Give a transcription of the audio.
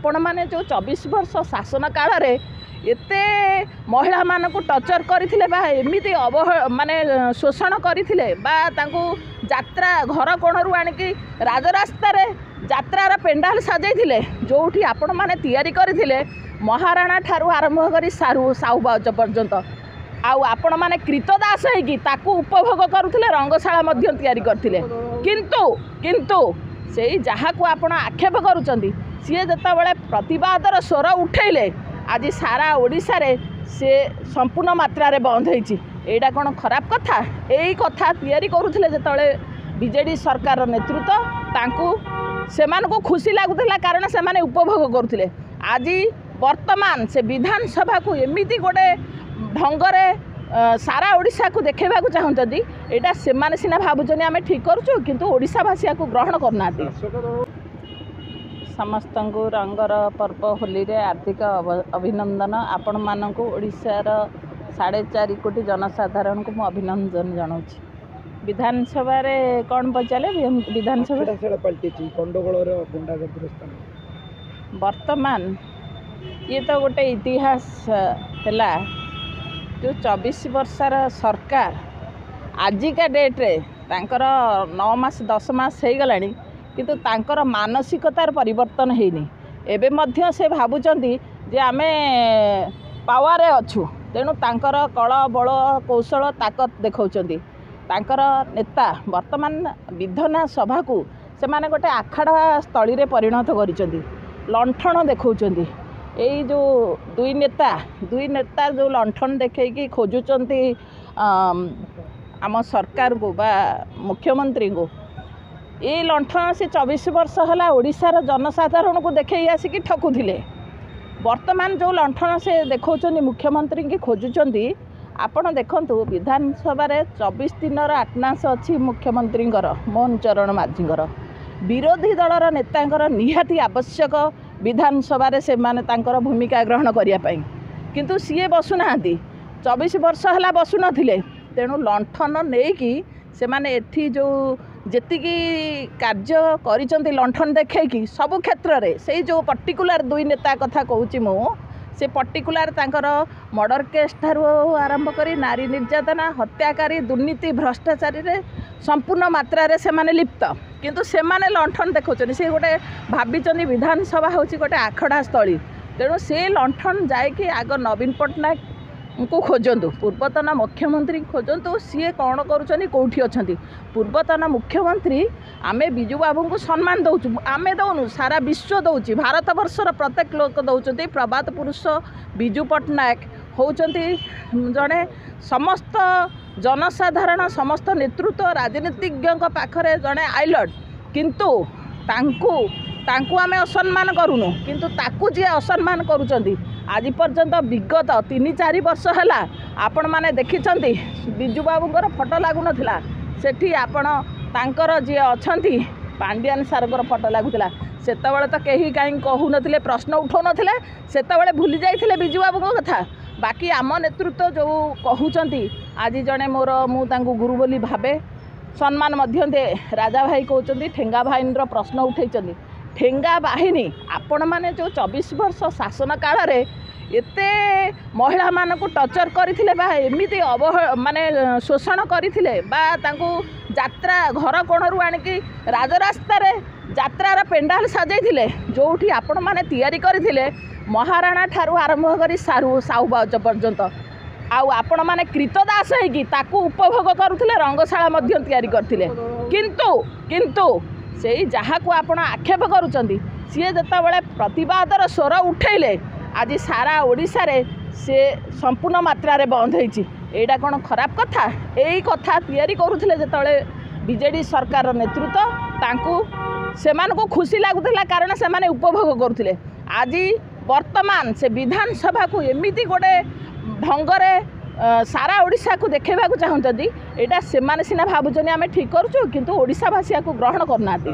आपण मैंने जो 24 वर्ष शासन काल रे एते महिला मानक टर्चर करथिले बा एमिति माने शोषण करथिले बा तांको यात्रा घर कोणरू आनिकी राजरास्ता रे यात्रार पेंडाल सजाइथिले जोठी आपण माने तैयारी करथिले महाराणा ठारू आरंभ करी साहू बाउच पर्यंत आपण माने कृतदास होगी ताकू उपभोग करुथिले रंगशाला मध्य तैयारी करथिले किंतु सेही जहाकू आपण आक्षेप करूचंदी सी जतबेले प्रतिवादर स्वर उठैले आज सारा ओडिशा रे से संपूर्ण मात्रा रे बंद होईची एटा कोन खराब कथा एई कथा तैयारी करूथिले जतबेले बीजेडी सरकार नेतृत्व तांकू सेमानकू खुशी लागुथिला कारण सेमाने उपभोग करुथिले आज वर्तमान से विधानसभा को एमिति गोटे ढंगरे सारा ओडिशा को देखेबा को चाहउछंती एटा सेमाने सिना भाबुचनी आमे ठीक करूछु किंतु ओडिशावासी को ग्रहण करनाती। समस्त रंगर पर्व होली रे हार्दिक अभिनंदन। आपण मानकू ओडिशार 4.5 कोटी जनसाधारण को मु अभिनंदन जनाउछि। विधानसभा रे कौन पचाले विधानसभा पलटिची कंडगोल वर्तमान ये तो गोटे इतिहास है जो 24 वर्षर सरकार आजिका डेट रे तांकर 9 मास 10 मास हो गला किंतु तांकर मानसिकतार परिवर्तन होनी एबे मध्य से भावुचंती जे आमे पावर अच्छु तेणु तांकर कल बल कौशल ताकत देखौचंती तांकर नेता वर्तमान विधानसभा को से माने गोटे आखाड़ा स्थली रे परिणत करिसंती लंठन देखौचंती यही जो दुई नेता जो लंठन देखी खोजुचंती आम सरकार को बा मुख्यमंत्री को ये लंठन से 24 वर्ष है ओडिशार जनसाधारण को देखे आसिक ठकुले वर्तमान जो लंठन से देखौचंती मुख्यमंत्री की खोजुचंती आपण देखंतु विधानसभा रे 24 दिन अटेंडेंस अच्छी मुख्यमंत्री मोहन चरण माझींकर विरोधी दलर नेतांकर निहाती आवश्यक विधानसभा रे से माने तांकर भूमिका ग्रहण करिया पई किंतु सीए बसुना 24 वर्ष है बसु नथिले तेणु लंठन नेकी से माने एठी जो जेतिकी कार्य करिसंती लंठन देखैकी सब क्षेत्र रे से जो पर्टिकुलर दुई नेता कथा कहूची मु से पर्टिकुलर तांकर मर्डर केस ठारू आरंभ करी नारी निर्यातना हत्याकारी दुर्नीति भ्रष्टाचारी रे संपूर्ण मात्रा रे से माने लिप्त किंतु से माने लंठन देखौचनी से गोटे भाबिचनी विधानसभा होची गोटे आखड़ा स्थली तेणु से लंठन जायकि आग नवीन पट्टनायक को खोजंतु पूर्वतन मुख्यमंत्री खोजंतु सी कौन करुचनी कौटी अच्छी पूर्वतन मुख्यमंत्री आमे बिजू बाबू को सम्मान दौचु आमे दौनु सारा विश्व दौची भारत वर्षर प्रत्येक लोक दौरान प्रभात पुरुष बिजू पट्टनायक होचंती जड़े समस्त जनसाधारण समस्त नेतृत्व राजनीतिज्ञ पाखरे जड़े आइलट किंतु तांकू आमे असम्मान करूनु किंतु ताकू जी असम्मान करुचंती आज पर्यंत विगत 3-4 वर्ष है आपण माने देखिछंती बिजू बाबूंकर फोटो लागू नथिला सेठी आपण तांकर जी अछंती पांडियान सारकर फोटो लागुला सेतबेले तो केही काई कहू नथिले प्रश्न उठौ नथिले सेतबेले भूली जाइथिले बिजू बाबूंक कथा बाकी आम नेतृत्व जो कहउचंती आज जने मोर मु तांकू गुरु बोली भाबे सम्मान मध्य दे राजा भाई कहउचंती ठेंगा भाईन प्रश्न उठैचंती ठेंगा बाहिनी आपण माने जो 24 वर्ष शासन काल रे एते महिला मानक टर्चर करथिले बा एमिति माने शोषण करथिले बा तांको यात्रा घर कोणरू आनिकी राजरास्ता रे यात्रार पेंडाल सजाइथिले जोठी आपण माने तैयारी करथिले महाराणा ठारू आरंभ करी साहू बाउच पर्यंत आपण माने कृतदास होगी ताकू उपभोग करुथिले रंगशाला मध्य तैयारी करथिले किंतु सेही जहाकू आपण आक्षेप करूचंती सी जतबेले प्रतिवादर स्वर उठैले आज सारा ओडिशा रे से संपूर्ण मात्रा रे बंद होईची एटा कोन खराब कथा एई कथा तैयारी करूथिले जतबेले बीजेडी सरकार नेतृत्व तांकू सेमानकू खुशी लागुथिला कारण सेमाने उपभोग करुथिले आज वर्तमान से विधानसभा को एमिति गोटे ढंगरे सारा ओडिशा को देखेबा को चाहउछंती एटा सेमाने सिना भाबुचनी आमे ठीक करूछु किंतु ओडिशावासी को ग्रहण करनाती।